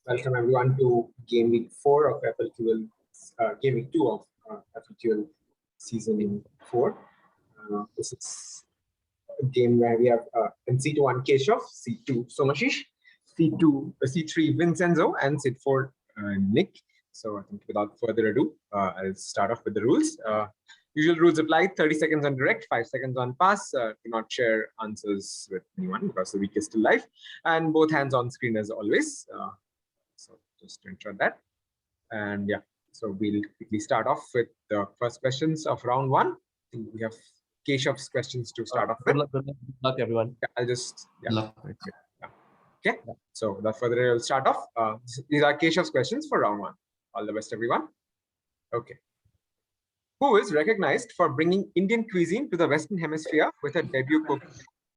Welcome everyone to Game Week 4 of FLQL, Game Week 2 of FLQL Season 4. This is a game where we have in C2 Keshava, C2 Somasish, C3 Vincenzo, and C4 Nick. So I think without further ado, I'll start off with the rules. Usual rules apply: 30 seconds on direct, 5 seconds on pass. Do not share answers with anyone because the week is still live, and both hands on screen as always. So just to ensure that. And yeah, so we'll quickly start off with the first questions of round 1. I think we have Keshav's questions to start off with. Good luck, everyone. Yeah, I'll just Okay. So without further ado, we'll start off. These are Keshav's questions for round 1. All the best, everyone. Okay. Who is recognized for bringing Indian cuisine to the Western Hemisphere with her debut cook,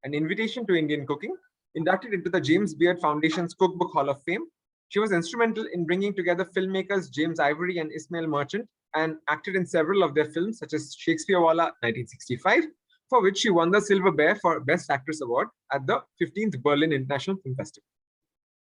An Invitation to Indian Cooking, inducted into the James Beard Foundation's Cookbook Hall of Fame? She was instrumental in bringing together filmmakers James Ivory and Ismail Merchant and acted in several of their films such as Shakespeare Wala 1965, for which she won the Silver Bear for Best Actress Award at the 15th Berlin International Film Festival.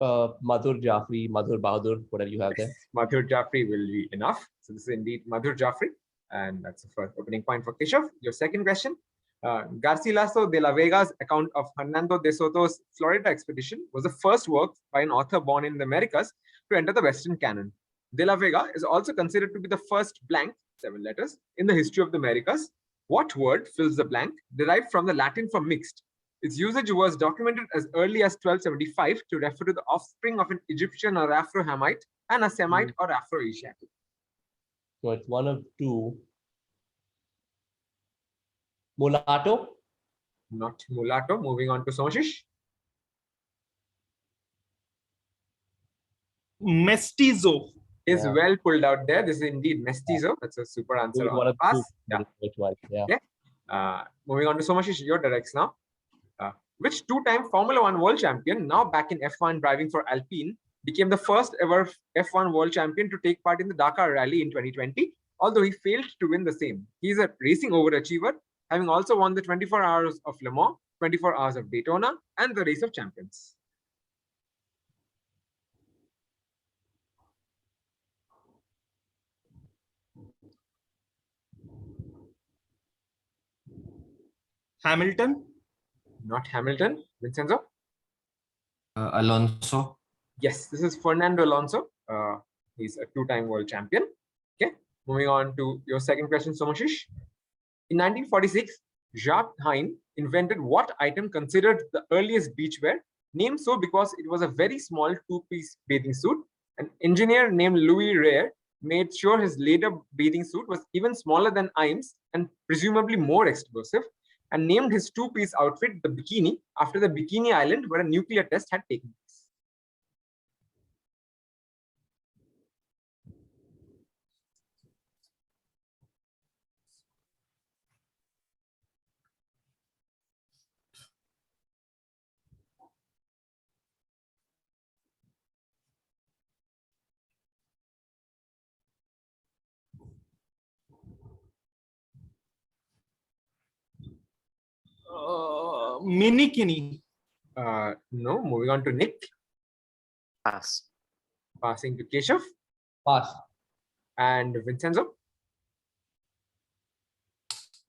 Madhur Jaffrey, Madhur Bahadur, whatever you have there. Madhur Jaffrey will be enough. So this is indeed Madhur Jaffrey. And that's the first opening point for Keshav. Your second question. Garcilaso de la Vega's account of Hernando de Soto's Florida expedition was the first work by an author born in the Americas to enter the Western canon. De la Vega is also considered to be the first blank, 7 letters, in the history of the Americas. What word fills the blank, derived from the Latin for mixed? Its usage was documented as early as 1275 to refer to the offspring of an Egyptian or Afro-Hamite and a Semite or Afro-Asiatic. So it's one of two. Mulatto? Not mulatto. Moving on to Somasish. Mestizo. Is well pulled out there. This is indeed mestizo. That's a super answer on the pass. Yeah. Okay. Moving on to Somasish, your directs now. Which 2-time Formula 1 world champion, now back in F1 driving for Alpine, became the first ever F1 world champion to take part in the Dakar Rally in 2020, although he failed to win the same. He is a racing overachiever, having also won the 24 Hours of Le Mans, 24 Hours of Daytona, and the Race of Champions. Hamilton. Not Hamilton. Vincenzo? Alonso. Yes, this is Fernando Alonso. He's a 2-time world champion. Okay, moving on to your second question, Somasish. In 1946, Jacques Hein invented what item considered the earliest beachwear, named so because it was a very small 2-piece bathing suit. An engineer named Louis Rare made sure his later bathing suit was even smaller than Imes and presumably more explosive, and named his 2-piece outfit the Bikini after the Bikini Island where a nuclear test had taken Minikini. No, moving on to Nick. Pass. Passing to Keshav. Pass. And Vincenzo.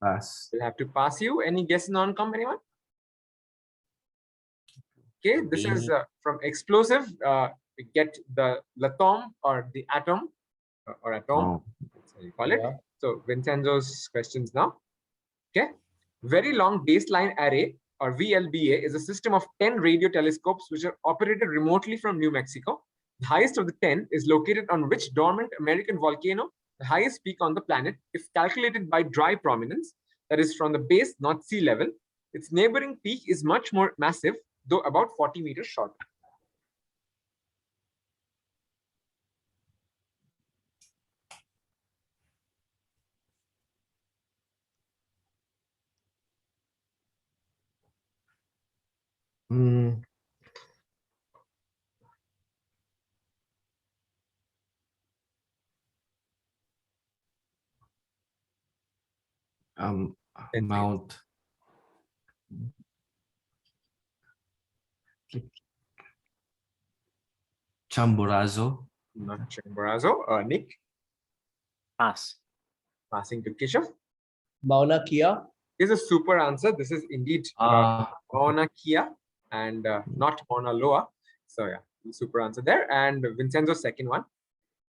Pass. We'll have to pass you. Any guess non-com, anyone? Okay, this is from explosive. We get the latom or the atom or atom. That's how you call it. So Vincenzo's questions now. Okay. Very Long Baseline Array, or VLBA, is a system of 10 radio telescopes which are operated remotely from New Mexico. The highest of the 10 is located on which dormant American volcano, the highest peak on the planet, if calculated by dry prominence, that is from the base, not sea level. Its neighboring peak is much more massive, though about 40 meters short. Mount. Chimborazo. Not Chimborazo. Nick, Pass. passing to Keshav. Mauna Kea. Is a super answer. This is indeed Mauna Kea and not Mauna Loa. So yeah, super answer there. And Vincenzo's second one.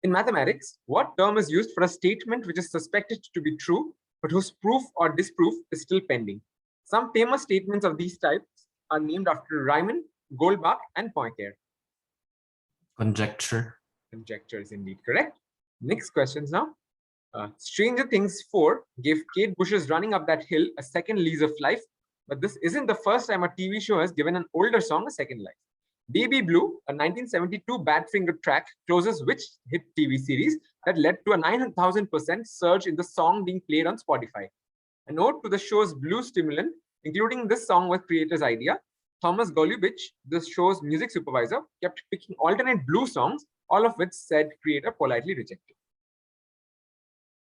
In mathematics, what term is used for a statement which is suspected to be true, but whose proof or disproof is still pending? Some famous statements of these types are named after Riemann, Goldbach, and Poincare. Conjecture. Conjecture is indeed correct. Next questions now. Stranger Things 4 gave Kate Bush's Running Up That Hill a second lease of life, but this isn't the first time a TV show has given an older song a second life. Baby Blue, a 1972 Badfinger track, closes which hit TV series that led to a 9,000% surge in the song being played on Spotify? A note to the show's blue stimulant, including this song was creator's idea. Thomas Golubich, the show's music supervisor, kept picking alternate blue songs, all of which said creator politely rejected.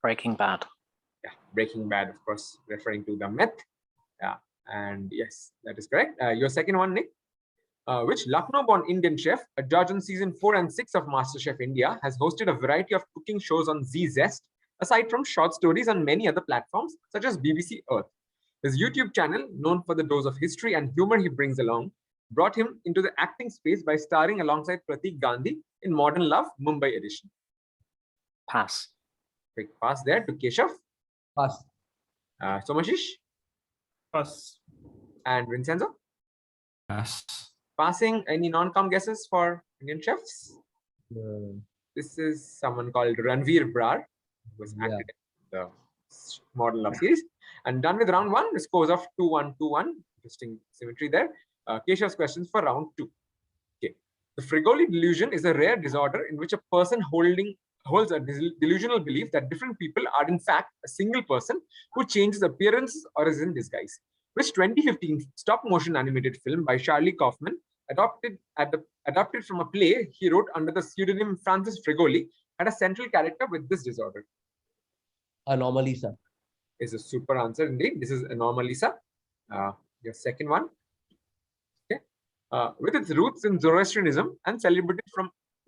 Breaking Bad. Yeah, Breaking Bad, of course, referring to the myth. Yeah, and yes, that is correct. Your second one, Nick. Which Lucknow-born Indian chef, a judge on season 4 and 6 of MasterChef India, has hosted a variety of cooking shows on Z Zest, aside from short stories on many other platforms, such as BBC Earth. His YouTube channel, known for the dose of history and humor he brings along, brought him into the acting space by starring alongside Pratik Gandhi in Modern Love, Mumbai edition. Pass. Quick pass there to Keshav. Pass. Somasish Pass. and Vincenzo. Pass. Passing, any non-com guesses for Indian chefs? Uh, This is someone called Ranveer Brar, who was acted in the Modern Love series. And done with round 1, the scores of 2-1, 2-1. Interesting symmetry there. Keshav's questions for round 2. Okay. The Frigoli delusion is a rare disorder in which a person holds a delusional belief that different people are in fact a single person who changes appearance or is in disguise. Which 2015 stop-motion animated film by Charlie Kaufman, adapted from a play he wrote under the pseudonym Francis Frigoli, had a central character with this disorder? Anomalisa. Is a super answer indeed. This is Anomalisa. Your second one. Okay. With its roots in Zoroastrianism and celebrated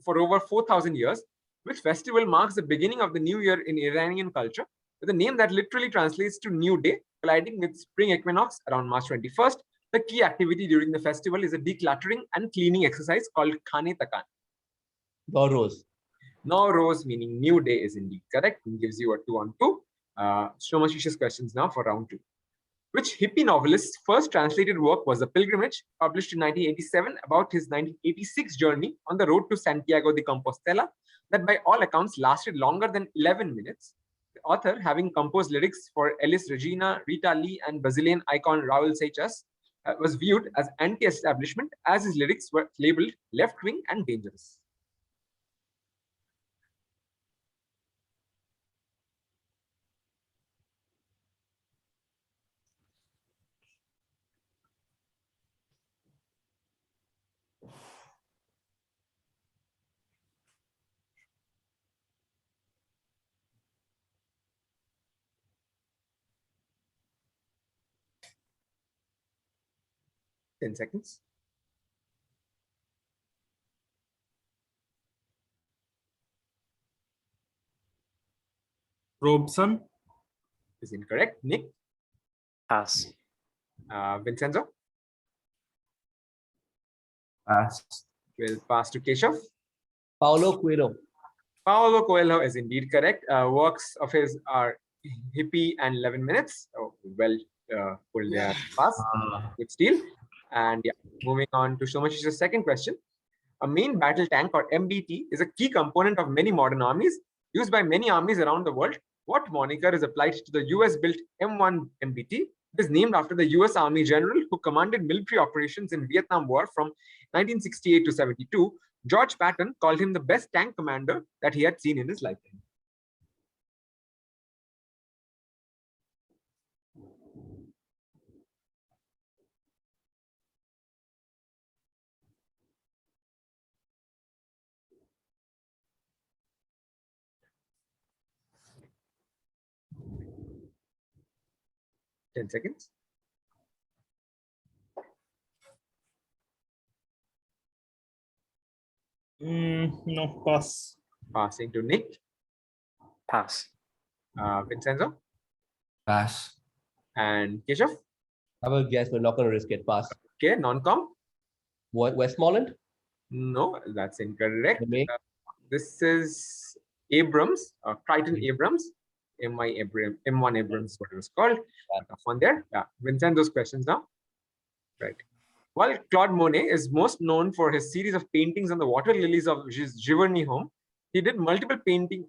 for over 4,000 years, which festival marks the beginning of the new year in Iranian culture, with a name that literally translates to new day, colliding with spring equinox around March 21st. The key activity during the festival is a decluttering and cleaning exercise called Khane Takan. Rose. Now, Rose, meaning new day, is indeed correct and gives you a 2-on-2. Somasish's questions now for round 2. Which hippie novelist's first translated work was The Pilgrimage, published in 1987 about his 1986 journey on the road to Santiago de Compostela, that by all accounts lasted longer than 11 minutes. The author, having composed lyrics for Elis Regina, Rita Lee, and Brazilian icon Raul Seixas, was viewed as anti-establishment, as his lyrics were labeled left-wing and dangerous. Ten seconds. Robeson. Is incorrect. Nick. Pass. Vincenzo. Pass. Will pass to Keshav. Paulo Coelho. Paulo Coelho is indeed correct. Works of his are Hippie and 11 Minutes. Oh, well pulled there. Pass. Good steal. And yeah, moving on to Somashish's second question. A main battle tank, or MBT, is a key component of many modern armies, used by many armies around the world. What moniker is applied to the US-built M1 MBT? It is named after the US Army general who commanded military operations in Vietnam War from 1968 to 72. George Patton called him the best tank commander that he had seen in his lifetime. Ten seconds. No, pass. Passing to Nick. Pass. Vincenzo Pass. and Keshav. I will guess we're not going to risk it. Pass. Okay, non-com. Westmoreland? No, that's incorrect. May? This is Abrams, Crichton Abrams, M1 Abrams, what it was called. Tough one there. Yeah, Vincenzo's questions now. Right. While Claude Monet is most known for his series of paintings on the water lilies of Giverny home, he did a multi-painting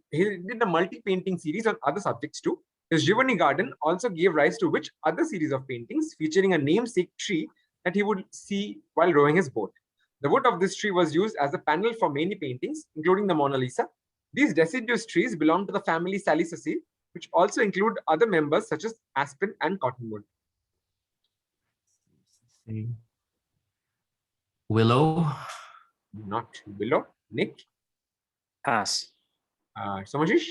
series on other subjects too. His Giverny garden also gave rise to which other series of paintings featuring a namesake tree that he would see while rowing his boat. The wood of this tree was used as a panel for many paintings, including the Mona Lisa. These deciduous trees belong to the family Salicaceae, which also include other members such as aspen and cottonwood. Willow. Not willow. Nick. Pass. Somasish.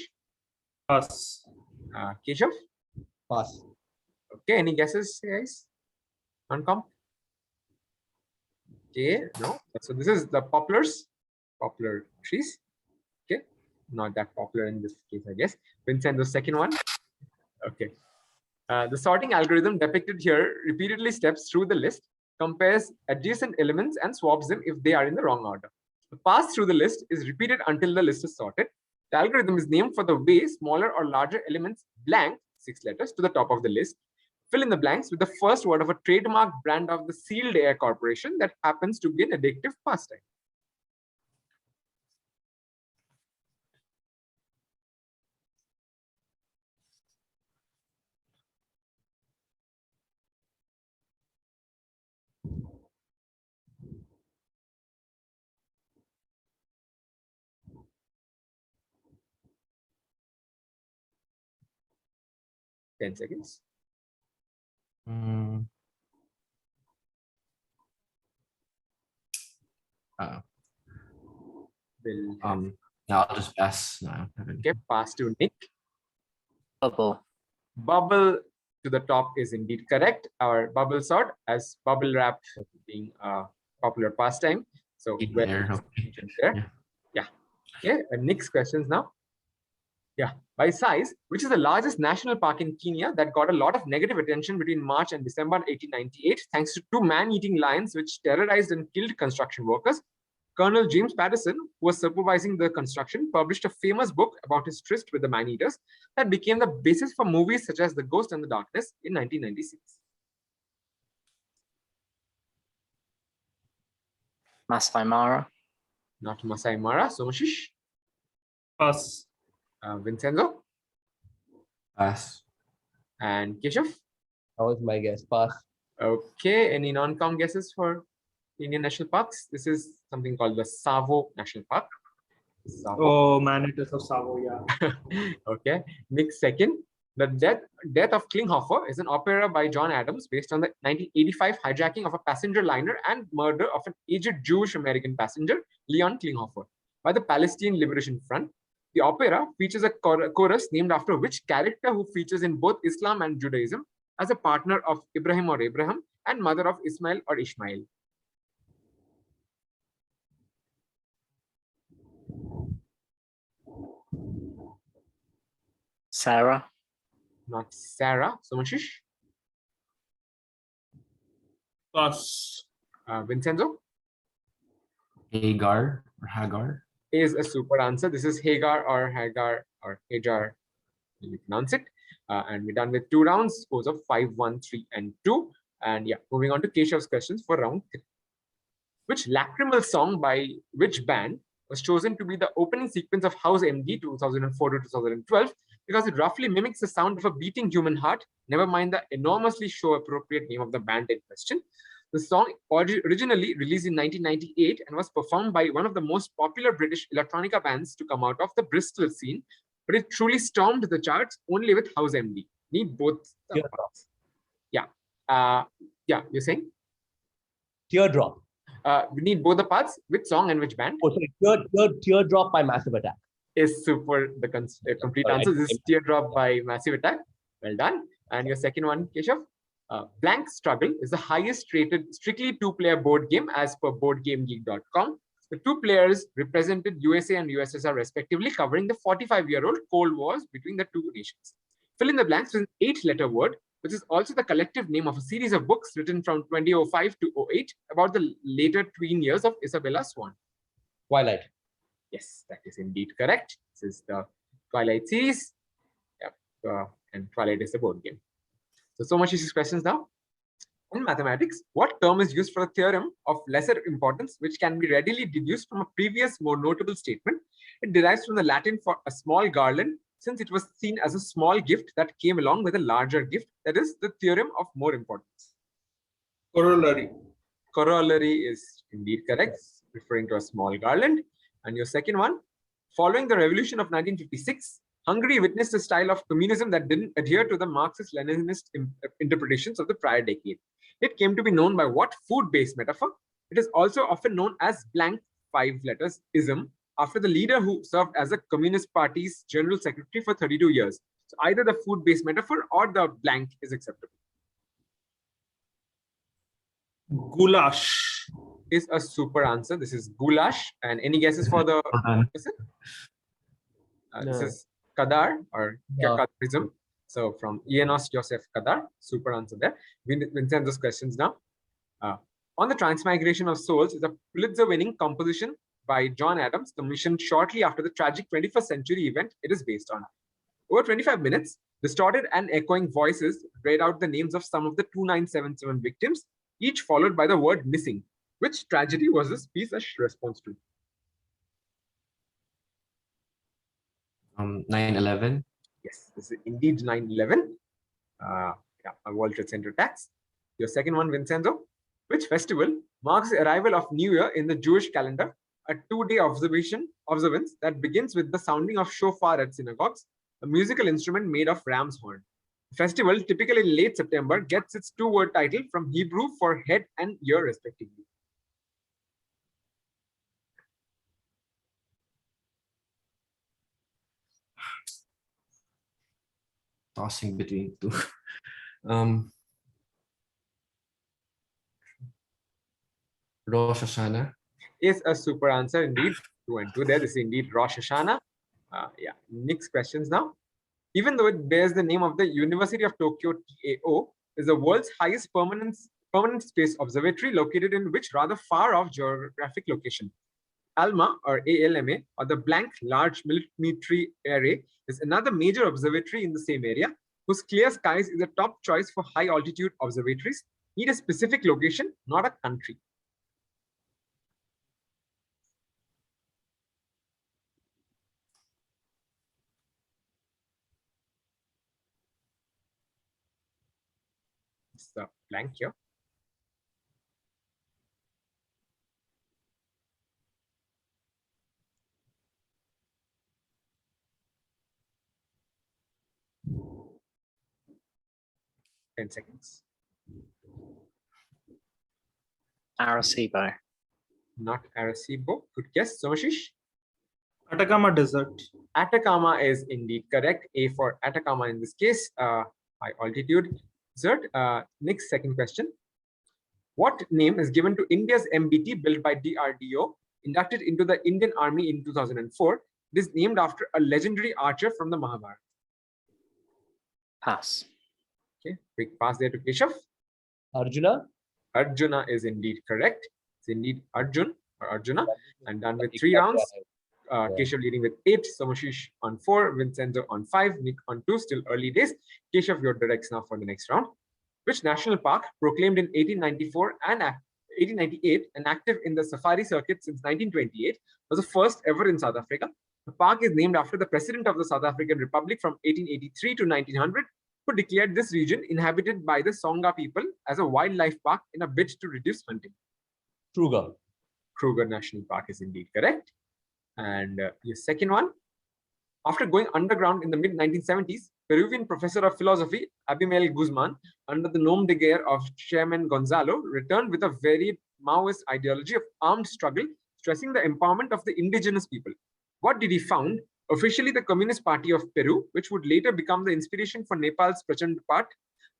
Pass. Keshav. Pass. Okay, any guesses, guys? Non-com? Okay, no. So this is the poplars, poplar trees. Okay, not that popular in this case, I guess. Vincenzo's second one. Okay. The sorting algorithm depicted here repeatedly steps through the list, compares adjacent elements and swaps them if they are in the wrong order. The pass through the list is repeated until the list is sorted. The algorithm is named for the way smaller or larger elements blank 6 letters to the top of the list. Fill in the blanks with the first word of a trademark brand of the Sealed Air Corporation that happens to be an addictive pastime. Ten seconds. Mm. We'll have, Yeah, I'll just pass. No, I don't have any. okay, pass to Nick. Bubble. Bubble to the top is indeed correct. Our bubble sort as bubble wrap being a popular pastime. So There, okay. there. Yeah. Okay. And Nick's questions now. Yeah. By size, which is the largest national park in Kenya that got a lot of negative attention between March and December 1898, thanks to 2 man-eating lions which terrorized and killed construction workers. Colonel James Patterson, who was supervising the construction, published a famous book about his tryst with the man-eaters that became the basis for movies such as The Ghost and the Darkness in 1996. Masai Mara. Not Masai Mara. Somasish. Pass. Vincenzo. Pass. And Keshav. That was my guess. Pass. Okay. Any non-com guesses for Indian national parks? This is something called the Savo National Park. Savo. Oh man, it is of Savo, yeah. Okay. Nick's second. The Death of Klinghoffer is an opera by John Adams based on the 1985 hijacking of a passenger liner and murder of an aged Jewish American passenger, Leon Klinghoffer, by the Palestinian Liberation Front. The opera features a chorus named after which character who features in both Islam and Judaism as a partner of Ibrahim or Abraham and mother of Ismail or Ishmael. Sarah. Not Sarah. Somasish. Pass. Vincenzo. Hagar or Hagar. Is a super answer. This is Hagar or Hagar or Hajar, you pronounce it. And we're done with 2 rounds, scores of 5, 1, 3, and 2. And yeah, moving on to Keshav's questions for round 3. Which lacrimal song by which band was chosen to be the opening sequence of House MD 2004 to 2012 because it roughly mimics the sound of a beating human heart, never mind the enormously show-appropriate name of the band in question. The song originally released in 1998 and was performed by one of the most popular British electronica bands to come out of the Bristol scene, but it truly stormed the charts only with House MD. Need both the parts. Yeah. Yeah, you're saying? Teardrop. We need both the parts. Which song and which band? Oh, sorry. Teardrop by Massive Attack. Is super the complete answer. This is Teardrop by Massive Attack. Well done. And your second one, Keshav? Blank Struggle is the highest rated strictly 2-player board game as per BoardGameGeek.com. The two players represented USA and USSR respectively, covering the 45-year-old Cold Wars between the two nations. Fill in the blanks with an 8-letter word, which is also the collective name of a series of books written from 2005 to 08 about the later tween years of Isabella Swan. Twilight. Yes, that is indeed correct. This is the Twilight series. Yep. And Twilight is the board game. So much is these questions now. In mathematics, what term is used for a theorem of lesser importance, which can be readily deduced from a previous, more notable statement? It derives from the Latin for a small garland, since it was seen as a small gift that came along with a larger gift. That is the theorem of more importance. Corollary. Corollary is indeed correct, referring to a small garland. And your second one, following the revolution of 1956, Hungary witnessed a style of communism that didn't adhere to the Marxist-Leninist interpretations of the prior decade. It came to be known by what food-based metaphor? It is also often known as blank 5 letters ism, after the leader who served as a Communist Party's general secretary for 32 years. So either the food-based metaphor or the blank is acceptable. Goulash. Is a super answer. This is goulash. And any guesses for the person? This is Kadar or Kadarism. So from Ienos Joseph Kadar, super answer there. Vincenzo's questions now. On the Transmigration of Souls is a Pulitzer-winning composition by John Adams, commissioned shortly after the tragic 21st century event it is based on. Over 25 minutes, distorted and echoing voices read out the names of some of the 2977 victims, each followed by the word missing. Which tragedy was this piece a response to? 9/11. Yes, this is indeed 9/11. A World Trade Center attacks. Your second one, Vincenzo. Which festival marks the arrival of New Year in the Jewish calendar? A 2-day observance that begins with the sounding of shofar at synagogues, a musical instrument made of ram's horn. The festival, typically in late September, gets its 2-word title from Hebrew for head and year, respectively. Tossing between two. Rosh Hashanah. Is a super answer indeed. 2 and 2 there. This is indeed Rosh Hashanah. Next questions now. Even though it bears the name of the University of Tokyo TAO, is the world's highest permanent space observatory located in which rather far off geographic location? ALMA or ALMA, or the Blank Large Military Array, is another major observatory in the same area, whose clear skies is a top choice for high altitude observatories. Need a specific location, not a country. It's the blank here. Ten seconds. Arecibo. Not Arecibo. Good guess, Somasish. Atacama Desert. Atacama is indeed correct. A for Atacama in this case. High altitude desert. Next, second question. What name is given to India's MBT built by DRDO, inducted into the Indian Army in 2004? It is named after a legendary archer from the Mahabharata. Pass. Okay, quick pass there to Keshav. Arjuna. Arjuna is indeed correct. It's indeed Arjun or Arjuna. And done with 3 rounds. Keshav leading with 8, Somasish on 4, Vincenzo on 5, Nick on 2, still early days. Keshav, your directs now for the next round. Which national park, proclaimed in 1894 and 1898 and active in the safari circuit since 1928, was the first ever in South Africa? The park is named after the president of the South African Republic from 1883 to 1900, who declared this region inhabited by the Songa people as a wildlife park in a bid to reduce hunting. Kruger. Kruger National Park is indeed correct. And your second one, after going underground in the mid-1970s, Peruvian professor of philosophy Abimael Guzman, under the nom de guerre of Chairman Gonzalo, returned with a very Maoist ideology of armed struggle, stressing the empowerment of the indigenous people. What did he found? Officially the Communist Party of Peru, which would later become the inspiration for Nepal's Prachand Path.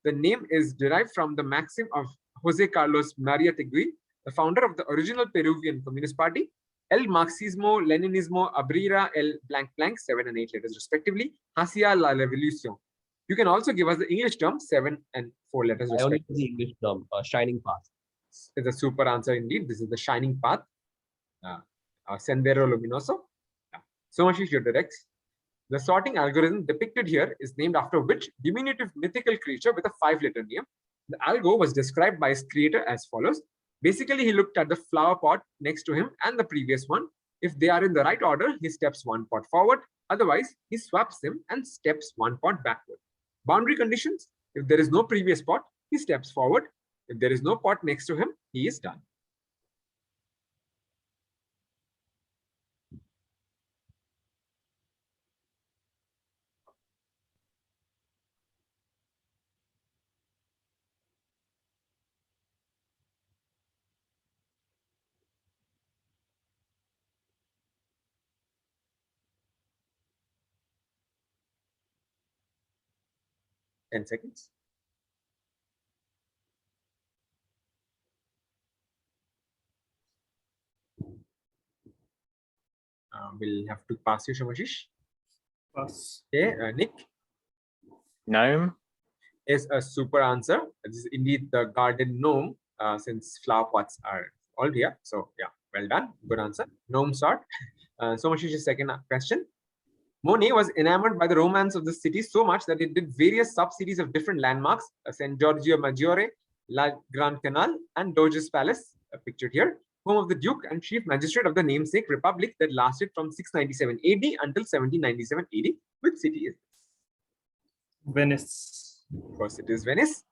The name is derived from the maxim of Jose Carlos Maria Tegui, the founder of the original Peruvian Communist Party. El Marxismo, Leninismo, Abrira, El blank blank, 7 and 8 letters respectively. Hacia la Revolución. You can also give us the English term, 7 and 4 letters I only respectively. know the English term, shining path. It's a super answer indeed. This is the shining path. Sendero Luminoso. Somasish, your directs. The sorting algorithm depicted here is named after which diminutive mythical creature with a 5-letter name? The algo was described by its creator as follows. Basically, he looked at the flower pot next to him and the previous one. If they are in the right order, he steps 1 pot forward. Otherwise, he swaps them and steps 1 pot backward. Boundary conditions. If there is no previous pot, he steps forward. If there is no pot next to him, he is done. Ten seconds. We'll have to pass you, Somasish. Pass. Okay, Nick Gnome. is a super answer. This is indeed the garden gnome, since flower pots are all here. So yeah, well done. Good answer. Gnome sort. Somashish's second question. Monet was enamored by the romance of the city so much that it did various sub-series of different landmarks, San Giorgio Maggiore, La Gran Canal, and Doge's Palace, pictured here, home of the Duke and Chief Magistrate of the namesake Republic that lasted from 697 AD until 1797 AD. Which city is this? Venice. Of course, it is Venice.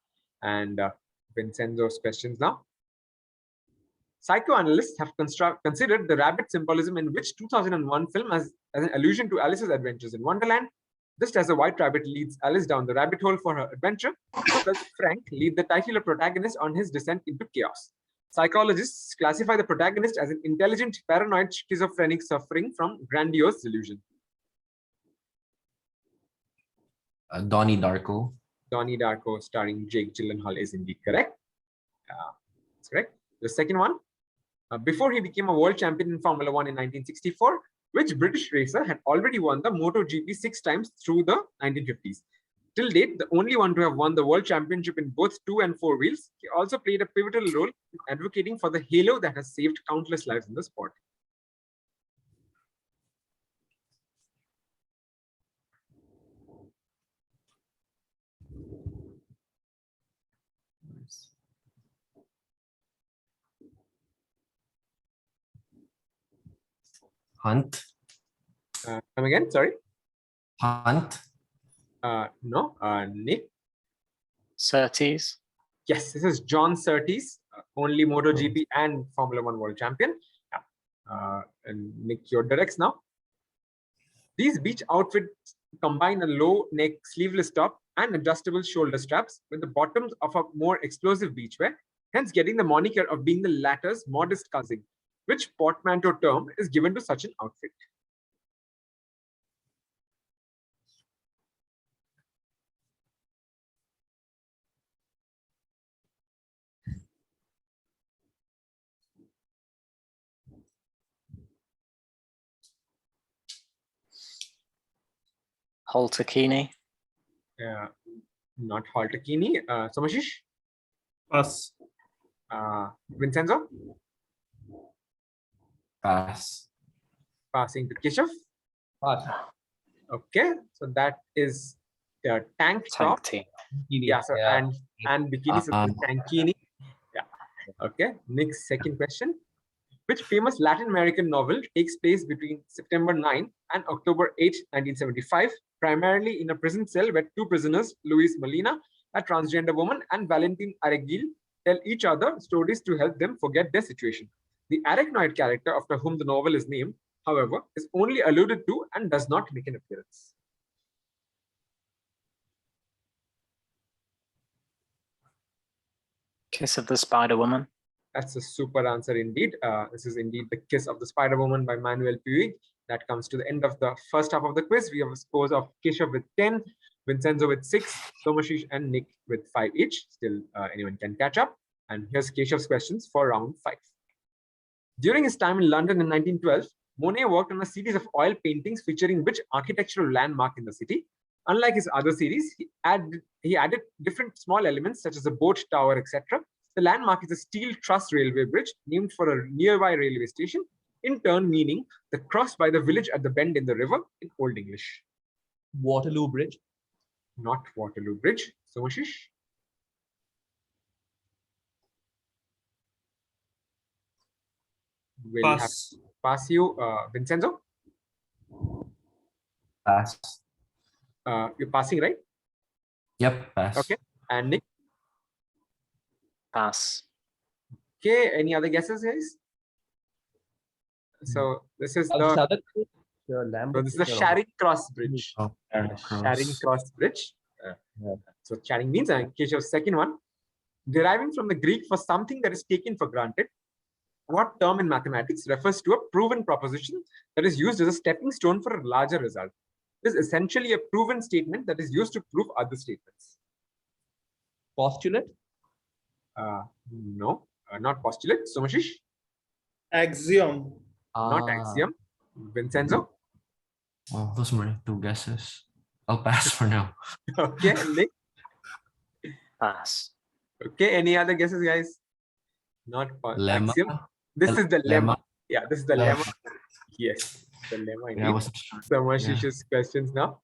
And Vincenzo's questions now. Psychoanalysts have considered the rabbit symbolism in which 2001 film as an allusion to Alice's adventures in Wonderland. Just as a white rabbit leads Alice down the rabbit hole for her adventure, so does Frank lead the titular protagonist on his descent into chaos. Psychologists classify the protagonist as an intelligent, paranoid, schizophrenic suffering from grandiose delusion. Donnie Darko. Donnie Darko starring Jake Gyllenhaal is indeed correct. That's correct. The second one, before he became a world champion in Formula One in 1964, which British racer had already won the MotoGP 6 times through the 1950s. Till date, the only one to have won the world championship in both 2 and 4 wheels, he also played a pivotal role in advocating for the halo that has saved countless lives in the sport. Hunt. Come again, sorry. Hunt. No, Nick. Surtees. Yes, this is John Surtees, only MotoGP and Formula One world champion. And Nick, your directs now. These beach outfits combine a low neck sleeveless top and adjustable shoulder straps with the bottoms of a more explosive beachwear, hence getting the moniker of being the latter's modest cousin. Which portmanteau term is given to such an outfit? Halterkini. Not Halterkini. Somasish? Pass. Vincenzo? Pass. Passing to Keshav. Pass. Okay, so that is the tank top. Tank team. Yeah, so Yeah. and bikini, so the tankini. Yeah. Okay. Next, second question. Which famous Latin American novel takes place between September 9 and October 8, 1975, primarily in a prison cell where 2 prisoners, Luis Molina, a transgender woman, and Valentin Aregil, tell each other stories to help them forget their situation. The arachnoid character after whom the novel is named, however, is only alluded to and does not make an appearance. Kiss of the Spider Woman. That's a super answer indeed. This is indeed The Kiss of the Spider Woman by Manuel Puig. That comes to the end of the first half of the quiz. We have a scores of Keshava with 10, Vincenzo with 6, Somasish and Nick with 5 each. Still, anyone can catch up. And here's Keshav's questions for round 5. During his time in London in 1912, Monet worked on a series of oil paintings featuring which architectural landmark in the city? Unlike his other series, he added different small elements such as a boat tower, etc. The landmark is a steel truss railway bridge named for a nearby railway station, in turn meaning the cross by the village at the bend in the river in Old English. Waterloo Bridge. Not Waterloo Bridge. Somasish? We'll have Pass. to pass you, Vincenzo. Pass. You're passing, right? Yep, pass. Okay. And Nick? Pass. Okay. Any other guesses, guys? So this is the Southern Bridge, so Lambeth this is the Bridge, Charing Cross Bridge. Oh, Charing Charing Cross Bridge. Yeah. So Charing means, and Keshav's second one, deriving from the Greek for something that is taken for granted. What term in mathematics refers to a proven proposition that is used as a stepping stone for a larger result? It is essentially a proven statement that is used to prove other statements. Postulate. No, not postulate. Somasish? Axiom. Not axiom. Vincenzo? Oh, those were my two guesses. I'll pass for now. Okay, Nick? Pass. Okay, any other guesses, guys? Not Lemma. axiom. This is the lemma. Lemma. Yeah, this is the Yeah. lemma. Yes, the lemma Yeah, I indeed. wasn't sure. Samashish's questions now.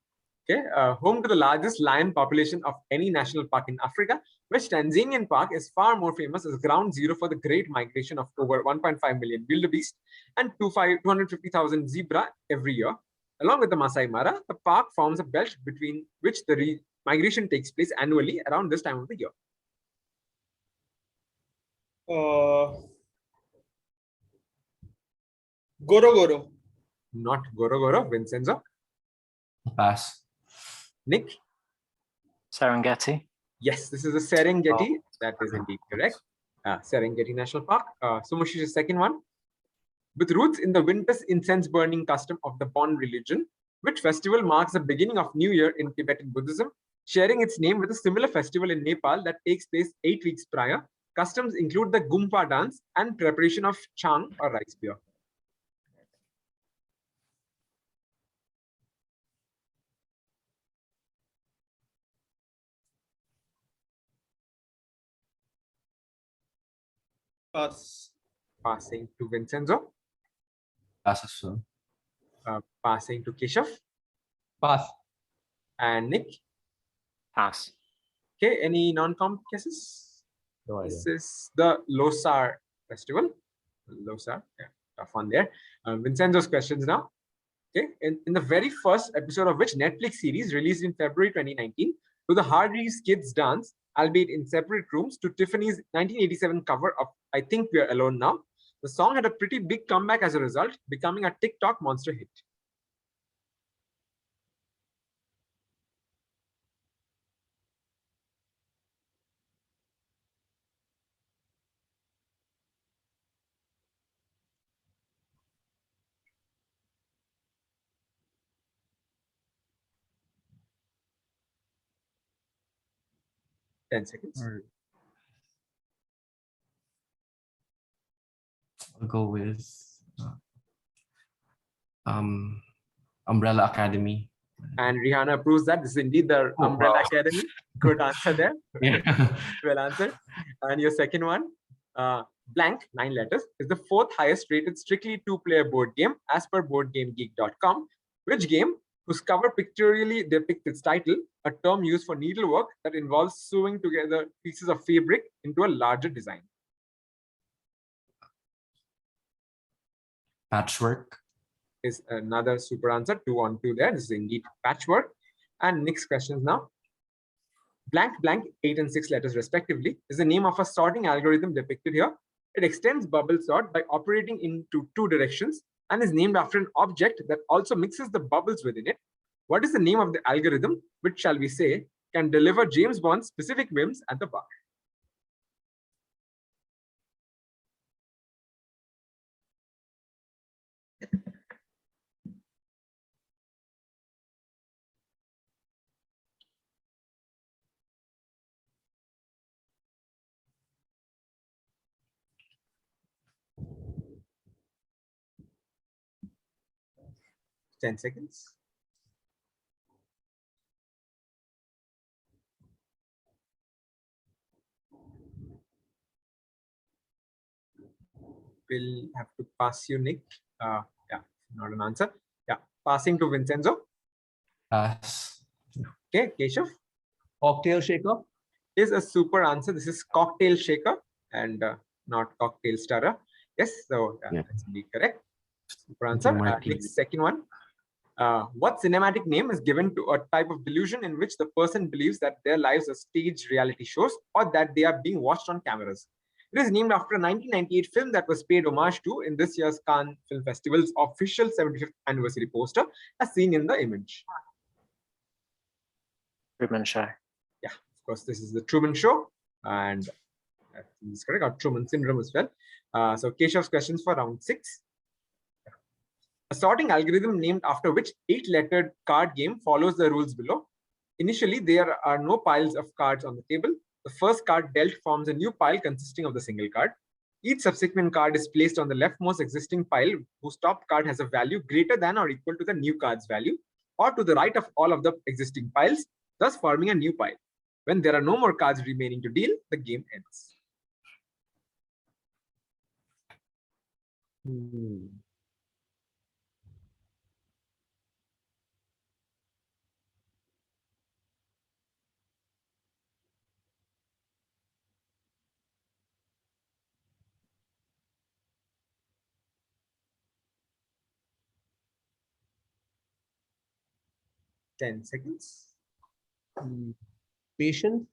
Okay, home to the largest lion population of any national park in Africa, which Tanzanian park is far more famous as ground zero for the great migration of over 1.5 million wildebeest and 250,000 zebra every year. Along with the Masai Mara, the park forms a belt between which the migration takes place annually around this time of the year. Goro Goro. Not Gorogoro, Vincenzo. Pass. Nick? Serengeti. Yes, this is the Serengeti. That is indeed correct. Serengeti National Park. Sumashish's second one. With roots in the winter's incense burning custom of the Bon religion, which festival marks the beginning of New Year in Tibetan Buddhism, sharing its name with a similar festival in Nepal that takes place 8 weeks prior. Customs include the Gumpa dance and preparation of chang or rice beer. Pass. Passing to Vincenzo. Pass as well. Passing to Keshav Pass. and Nick. Pass. Okay, any non-comp guesses? No idea. This is the Losar festival. Losar, yeah, tough one there. Vincenzo's questions now. Okay, in the very first episode of which Netflix series released in February 2019, to the Hardy's Kids Dance, albeit in separate rooms, to Tiffany's 1987 cover of I Think We're Alone Now. The song had a pretty big comeback as a result, becoming a TikTok monster hit. Ten seconds. I'll go with Umbrella Academy. And Rihanna approves that this is indeed the Umbrella wow. Academy. Good answer there. Yeah. Well answered. And your second one, blank, 9 letters, is the 4th highest rated strictly 2-player board game as per boardgamegeek.com. Which game, whose cover pictorially depicts its title, a term used for needlework that involves sewing together pieces of fabric into a larger design. Patchwork. Is another super answer. 2 on 2 there. This is indeed patchwork. And next questions now. Blank, blank, 8 and 6 letters respectively, is the name of a sorting algorithm depicted here. It extends bubble sort by operating into 2 directions and is named after an object that also mixes the bubbles within it. What is the name of the algorithm, which shall we say, can deliver James Bond's specific whims at the bar? 10 seconds. We'll have to pass you, Nick. Yeah, not an answer. Yeah, passing to Vincenzo. Pass. Okay, Keshav Cocktail shaker. is a super answer. This is cocktail shaker and not cocktail stirrer. Yes, so Yeah. that's indeed correct. Super I answer. think Martin. Next, second one. What cinematic name is given to a type of delusion in which the person believes that their lives are staged reality shows or that they are being watched on cameras? It is named after a 1998 film that was paid homage to in this year's Cannes Film Festival's official 75th anniversary poster, as seen in the image. Truman Show. Yeah, of course, this is the Truman Show, and that is correct, or Truman Syndrome as well. So Keshav's questions for round 6. A sorting algorithm named after which 8-lettered card game follows the rules below. Initially, there are no piles of cards on the table. The first card dealt forms a new pile consisting of the single card. Each subsequent card is placed on the leftmost existing pile whose top card has a value greater than or equal to the new card's value, or to the right of all of the existing piles, thus forming a new pile. When there are no more cards remaining to deal, the game ends. Hmm. Ten seconds. Patient.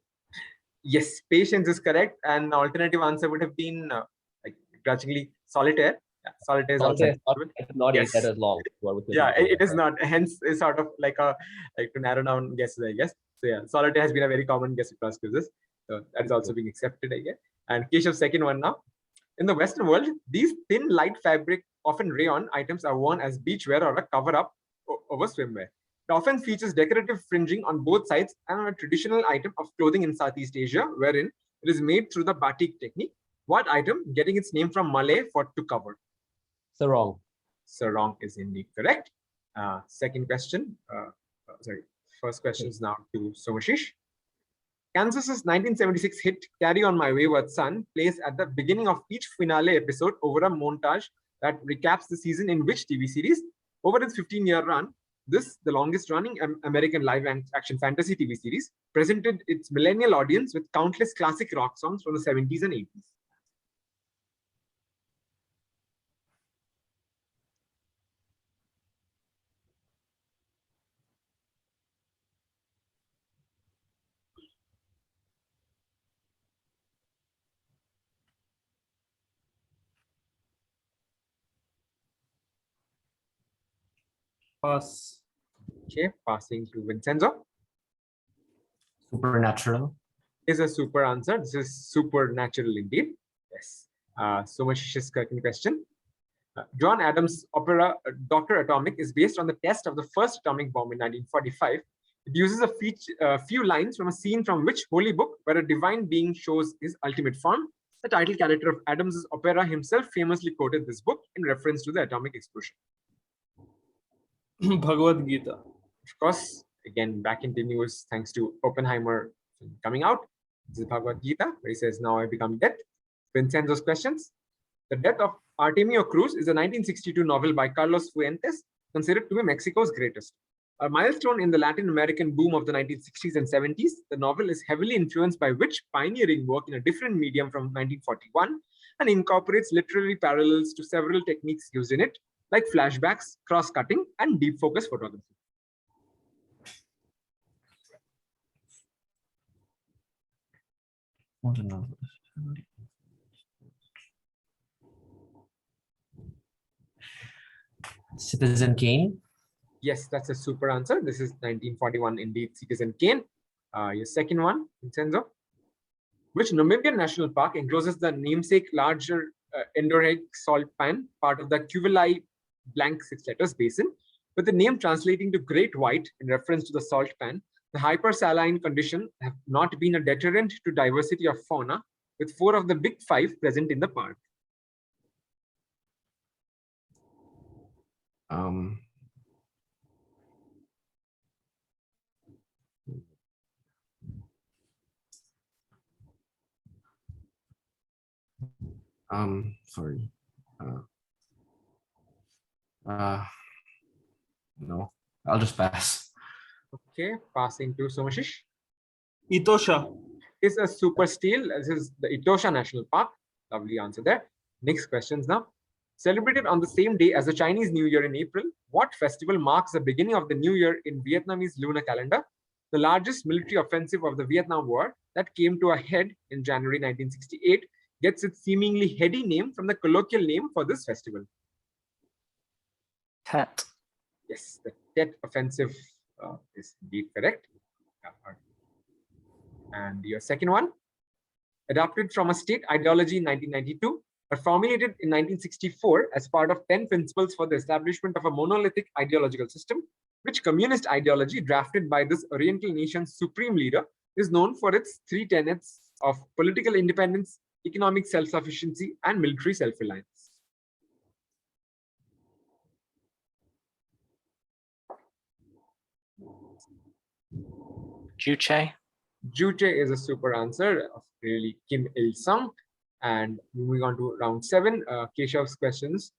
Yes, patience is correct. And the alternative answer would have been like grudgingly solitaire. Yeah, solitaire is also Solitaire is not Yes. 8 letters long. What was the yeah, reason? it is not. Hence, it's sort of like a to narrow down guesses, I guess. So yeah, solitaire has been a very common guess across quizzes. So that is also being accepted, I guess. And Keshav's second one now. In the Western world, these thin, light fabric, often rayon items are worn as beachwear or a cover-up over swimwear. It often features decorative fringing on both sides and on a traditional item of clothing in Southeast Asia, wherein it is made through the batik technique. What item getting its name from Malay for to cover? Sarong. Sarong is indeed correct. Second question. Sorry, first question is now to Somasish. Kansas's 1976 hit "Carry On My Wayward Son" plays at the beginning of each finale episode over a montage that recaps the season in which TV series. Over its 15-year run, this, the longest-running American live-action fantasy TV series, presented its millennial audience with countless classic rock songs from the 70s and 80s. Pass. Okay, passing to Vincenzo. Supernatural. Is a super answer. This is supernatural indeed. Yes. So much second question. John Adams' opera Dr. Atomic is based on the test of the first atomic bomb in 1945. It uses a few lines from a scene from which holy book where a divine being shows his ultimate form. The title character of Adams' opera himself famously quoted this book in reference to the atomic explosion. Bhagavad Gita. Of course, again, back in the news, thanks to Oppenheimer coming out. This is Bhagavad Gita, where he says, "Now I become death." Vincenzo's questions. The Death of Artemio Cruz is a 1962 novel by Carlos Fuentes, considered to be Mexico's greatest. A milestone in the Latin American boom of the 1960s and 70s, the novel is heavily influenced by which pioneering work in a different medium from 1941 and incorporates literary parallels to several techniques used in it, like flashbacks, cross-cutting, and deep focus photography. What another? Citizen Kane. Yes, that's a super answer. This is 1941 indeed, Citizen Kane. Your second one, Vincenzo. Which Namibian national park encloses the namesake larger endorheic salt pan, part of the Kuvilai blank 6 letters basin, with the name translating to Great White in reference to the salt pan? The hypersaline condition have not been a deterrent to diversity of fauna, with 4 of the big 5 present in the park. Sorry. No, I'll just pass. Okay, passing to Somasish. Etosha. Is a super steel. This is the Etosha National Park. Lovely answer there. Next questions now. Celebrated on the same day as the Chinese New Year in April, what festival marks the beginning of the new year in Vietnamese lunar calendar? The largest military offensive of the Vietnam War that came to a head in January 1968 gets its seemingly heady name from the colloquial name for this festival. Tet. Yes, the Tet offensive is indeed correct. And your second one, adopted from a state ideology in 1992, but formulated in 1964 as part of 10 principles for the establishment of a monolithic ideological system, which communist ideology drafted by this Oriental nation's supreme leader is known for its 3 tenets of political independence, economic self-sufficiency, and military self-reliance. Juche. Juche is a super answer of really Kim Il-sung. And moving on to round 7, Keshav's questions.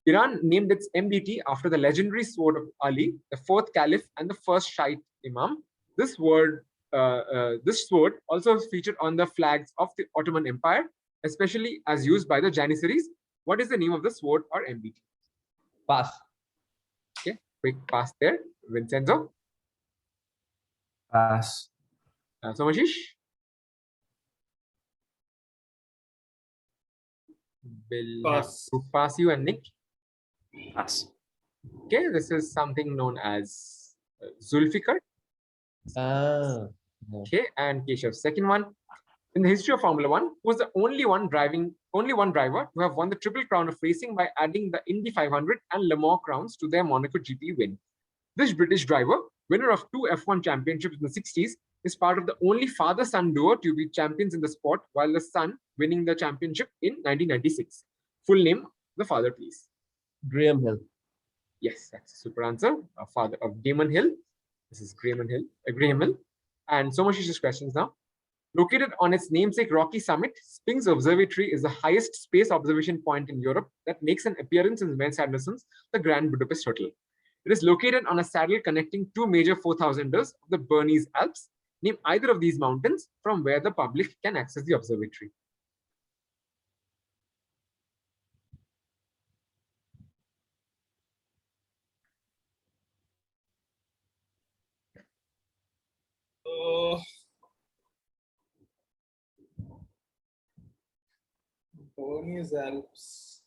Iran named its MBT after the legendary sword of Ali, the 4th Caliph and the first Shiite Imam. This sword also featured on the flags of the Ottoman Empire, especially as used by the Janissaries. What is the name of the sword or MBT? Pass. Okay, quick pass there. Vincenzo. Pass. Somasish. Will have Pass. to pass you and Nick. Pass. Okay, this is something known as Zulfikar. Ah. No. Okay, and Keshav's second one. In the history of Formula One, who was the only one driver to have won the Triple Crown of racing by adding the Indy 500 and Le Mans crowns to their Monaco GP win. This British driver, winner of 2 F1 championships in the 60s, is part of the only father-son duo to be champions in the sport, while the son winning the championship in 1996. Full name, the father, please. Graham Hill. Yes, that's a super answer. Father of Damon Hill. This is Graham Hill. And Somashish's questions now. Located on its namesake rocky summit, Spinks Observatory is the highest space observation point in Europe that makes an appearance in Wes Anderson's The Grand Budapest Hotel. It is located on a saddle connecting 2 major 4,000ers of the Bernese Alps. Name either of these mountains from where the public can access the observatory. Bernese Alps.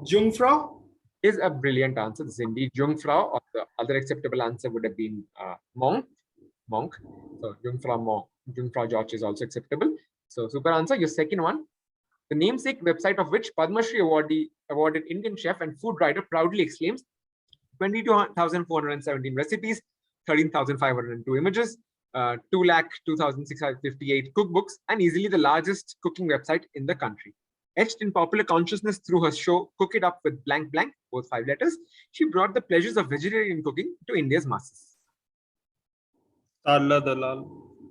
Jungfrau? Is a brilliant answer. This is indeed Jungfrau, or the other acceptable answer would have been Monk. So Jungfrau George is also acceptable. So super answer. Your second one. The namesake website of which Padma Shri awarded Indian chef and food writer proudly exclaims 22,417 recipes, 13,502 images, 2,02,658 cookbooks, and easily the largest cooking website in the country. Etched in popular consciousness through her show Cook It Up with Blank Blank, both 5 letters, she brought the pleasures of vegetarian cooking to India's masses. Tarla Dalal.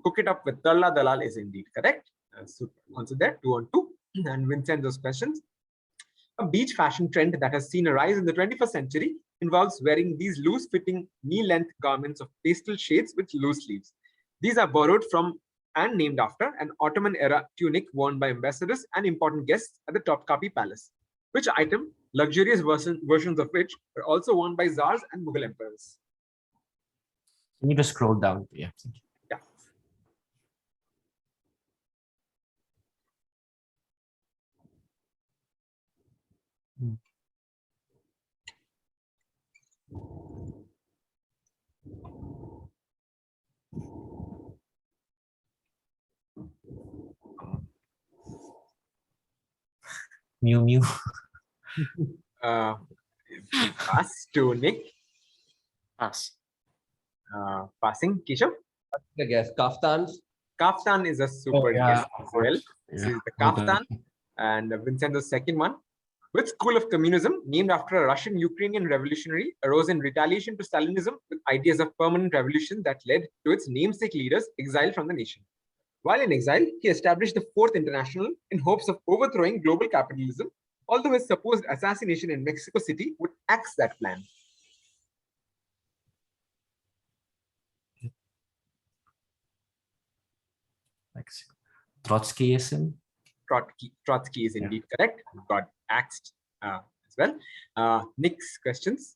Cook It Up with Tarla Dalal is indeed correct. So answer there, 2 on 2. And Vincenzo's questions. A beach fashion trend that has seen a rise in the 21st century involves wearing these loose-fitting knee-length garments of pastel shades with loose sleeves. These are borrowed from and named after an Ottoman-era tunic worn by ambassadors and important guests at the Topkapi Palace, which item, luxurious versions of which, were also worn by Tsars and Mughal emperors. Can you just scroll down? Yeah. Yeah. Mew Mew. Pass to Nick. Pass. Passing Keshav. I guess kaftans. Kaftan is a super guess as well. This is the kaftan. Okay. And Vincenzo's second one. Which school of communism, named after a Russian-Ukrainian revolutionary, arose in retaliation to Stalinism with ideas of permanent revolution that led to its namesake leaders exiled from the nation? While in exile, he established the Fourth International in hopes of overthrowing global capitalism, although his supposed assassination in Mexico City would axe that plan. Mexico. Trotskyism. Trotsky is indeed correct. Got axed as well. Next questions.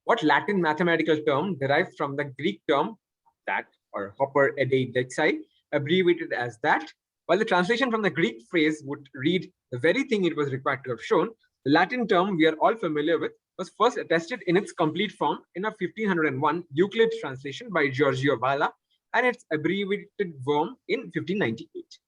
What Latin mathematical term derived from the Greek term that, or hopper edei dexai, abbreviated as that? While the translation from the Greek phrase would read the very thing it was required to have shown, the Latin term we are all familiar with was first attested in its complete form in a 1501 Euclid translation by Giorgio Valla and its abbreviated form in 1598.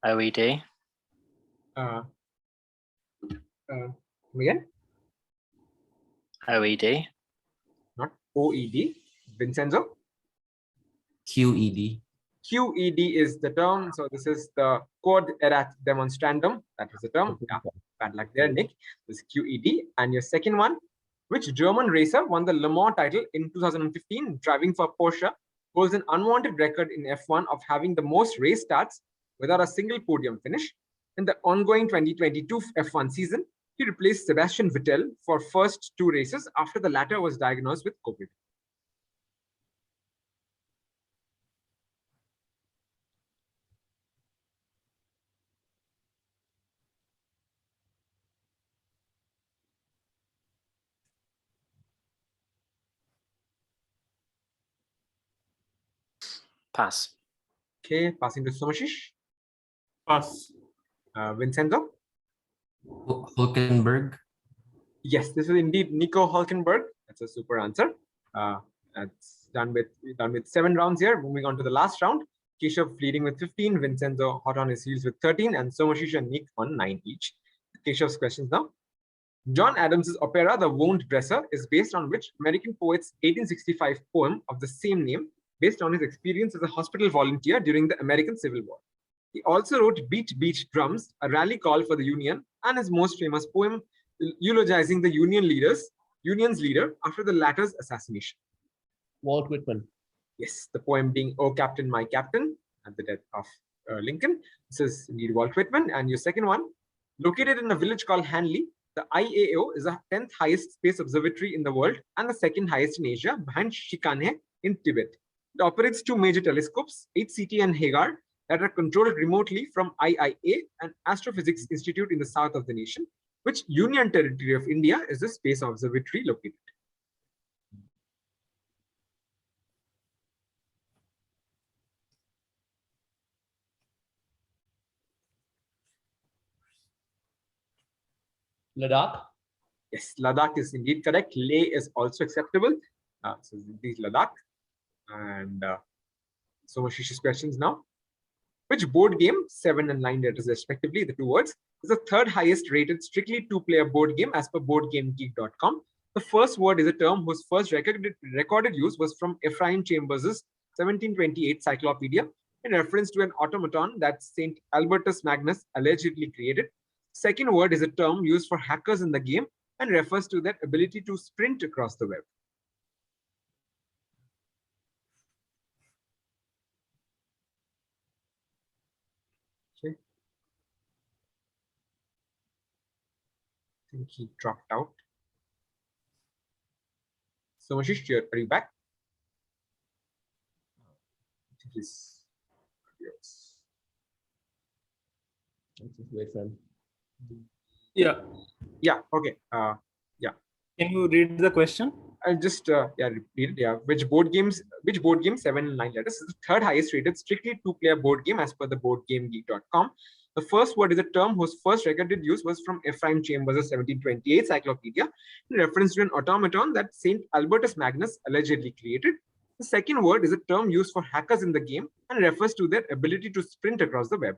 OED. Again? OED. Not OED. Vincenzo? QED. QED is the term. So this is the Quod Erat Demonstrandum. That was the term. Yeah, bad luck there, Nick. This is QED. And your second one, which German racer won the Le Mans title in 2015 driving for Porsche, holds an unwanted record in F1 of having the most race starts without a single podium finish. In the ongoing 2022 F1 season, he replaced Sebastian Vettel for first two races after the latter was diagnosed with COVID. Pass. Okay, passing to Somasish. Pass. Vincenzo? Hulkenberg. Yes, this is indeed Nico Hulkenberg. That's a super answer. That's done with 7 rounds here. Moving on to the last round. Keshava leading with 15, Vincenzo hot on his heels with 13, and Somasish and Nick on 9 each. Keshava's questions now. John Adams's opera, The Wound Dresser, is based on which American poet's 1865 poem of the same name, based on his experience as a hospital volunteer during the American Civil War. He also wrote Beat Beat Drums, a rally call for the Union, and his most famous poem eulogizing the Union's leader after the latter's assassination. Walt Whitman. Yes, the poem being "Oh Captain, My Captain" at the death of Lincoln. This is indeed Walt Whitman. And your second one, located in a village called Hanley, the IAO is the 10th highest space observatory in the world and the second highest in Asia, behind Shikane in Tibet. It operates 2 major telescopes, HCT and Hagar, that are controlled remotely from IIA, an astrophysics institute in the south of the nation. Which Union territory of India is the space observatory located? Ladakh. Yes, Ladakh is indeed correct. Leh is also acceptable. So these Ladakh. And Somashish's questions now. Which board game, 7 and 9 letters respectively, the 2 words, is the 3rd highest rated strictly 2-player board game as per boardgamegeek.com? The first word is a term whose first recorded use was from Ephraim Chambers' 1728 Cyclopedia in reference to an automaton that Saint Albertus Magnus allegedly created. Second word is a term used for hackers in the game and refers to their ability to sprint across the web. Okay. I think he dropped out. Somashish, are you back? Please. Let's just wait for him. Yeah. Yeah. Okay. Can you read the question? I'll just repeat it. Yeah. Which board game, 7 and 9 letters, is the 3rd highest rated strictly 2-player board game as per the boardgamegeek.com? The first word is a term whose first recorded use was from Ephraim Chambers' 1728 Cyclopedia in reference to an automaton that Saint Albertus Magnus allegedly created. The second word is a term used for hackers in the game and refers to their ability to sprint across the web.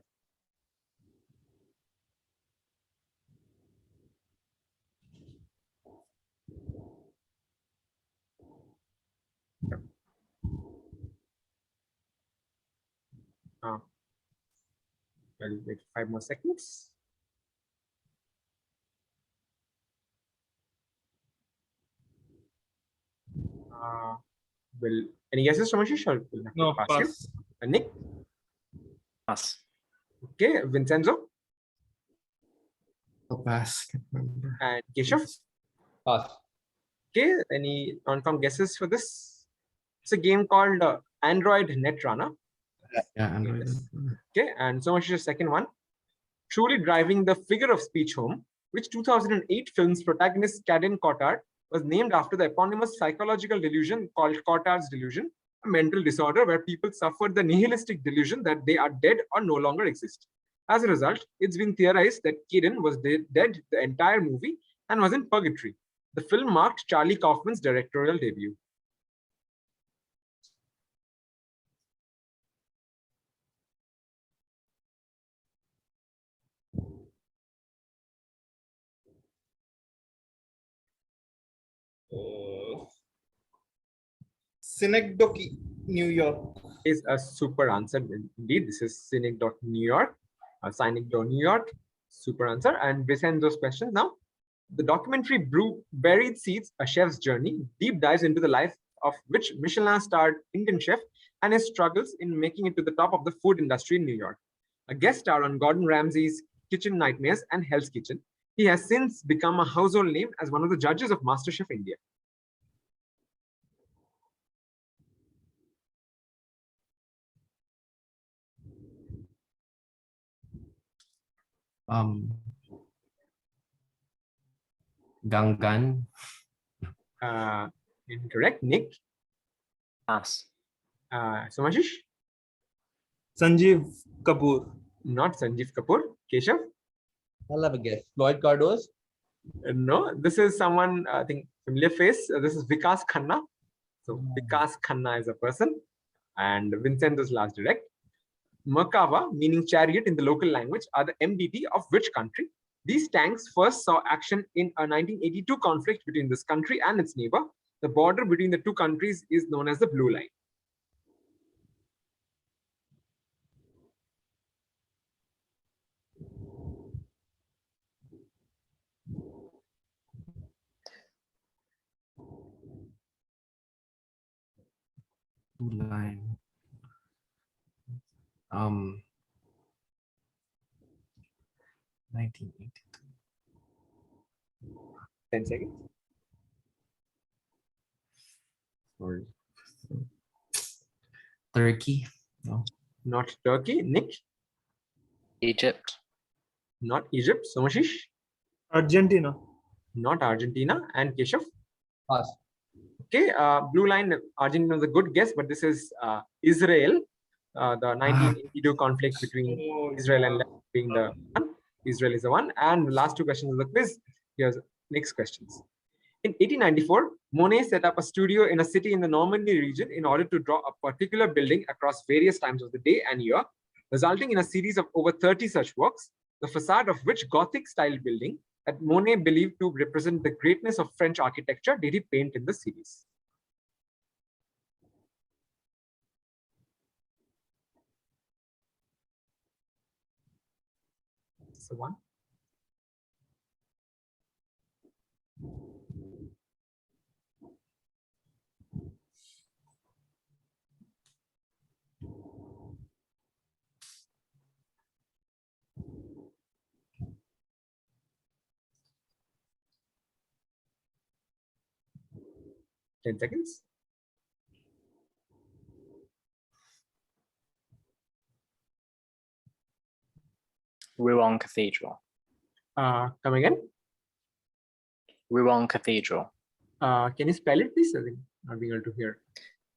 I'll wait 5 more seconds. Will any guesses, Somasish, or will have to No, pass you? pass. Nick? Pass. Okay, Vincenzo I'll pass. Can't remember. and Keshav. Pass. Okay, any non-com guesses for this? It's a game called Android Netrunner. Yeah, Android. Okay, and Somashish's second one. Truly driving the figure of speech home, which 2008 film's protagonist Kadin Cotard was named after the eponymous psychological delusion called Cotard's delusion, a mental disorder where people suffer the nihilistic delusion that they are dead or no longer exist. As a result, it's been theorized that Kadin was dead the entire movie and was in purgatory. The film marked Charlie Kaufman's directorial debut. Synecdoche, New York. Is a super answer indeed. This is New York, New York, super answer. And Vincenzo's question now. The documentary Buried Seeds, A Chef's Journey, deep dives into the life of which Michelin-starred Indian chef and his struggles in making it to the top of the food industry in New York. A guest star on Gordon Ramsay's Kitchen Nightmares and Hell's Kitchen, he has since become a household name as one of the judges of MasterChef India. Gangan. Incorrect. Nick. Pass. Somasish. Sanjeev Kapoor. Not Sanjeev Kapoor. Keshav. I'll have a guess. Floyd Cardoz. No, this is someone, I think, familiar face. This is Vikas Khanna. So Vikas Khanna is a person. And Vincenzo's last direct. Merkava, meaning chariot in the local language, are the MDT of which country? These tanks first saw action in a 1982 conflict between this country and its neighbor. The border between the two countries is known as the Blue Line. Blue Line. 1982. 10 seconds. Sorry. Turkey. No. Not Turkey. Nick. Egypt. Not Egypt. Somasish. Argentina. Not Argentina. And Keshav. Pass. Okay, Blue Line, Argentina is a good guess, but this is Israel. The 1982 conflict between Israel and Lebanon being the one. Israel is the one. And the last two questions of the quiz. Here's next questions. In 1894, Monet set up a studio in a city in the Normandy region in order to draw a particular building across various times of the day and year, resulting in a series of over 30 such works, the facade of which Gothic-style building that Monet believed to represent the greatness of French architecture did he paint in the series. So one. Ten seconds. Rouen Cathedral. Come again. Rouen Cathedral. Can you spell it, please? I think not being able to hear.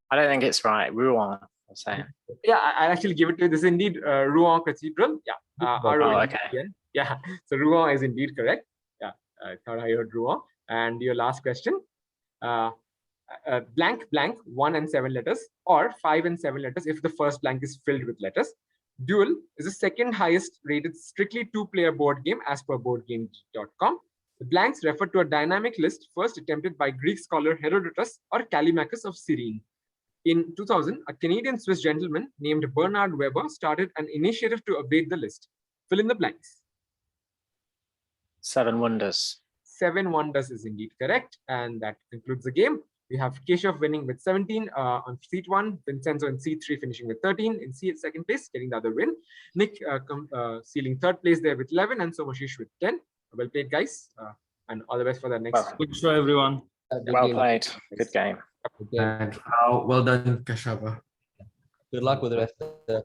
I don't think it's right. Rouen, I'm saying. Yeah, I'll actually give it to you. This is indeed Rouen Cathedral. Yeah. Oh, okay. Yeah. So Rouen is indeed correct. Yeah. I thought I heard Rouen. And your last question. Blank, 1 and 7 letters, or 5 and 7 letters if the first blank is filled with letters. Duel is the second highest rated strictly two-player board game as per boardgame.com. The blanks refer to a dynamic list first attempted by Greek scholar Herodotus or Callimachus of Cyrene. In 2000, a Canadian-Swiss gentleman named Bernard Weber started an initiative to update the list. Fill in the blanks. 7 Wonders. 7 Wonders is indeed correct, and that concludes the game. We have Keshav winning with 17 on seat 1, Vincenzo in seat 3 finishing with 13, in seat second place getting the other win. Nick sealing third place there with 11, and Somasish with 10. Well played, guys, and all the best for the next. Well, Good show, everyone. Good well game. played. Good game. Good game. And well done, Keshava. Good luck with the rest of the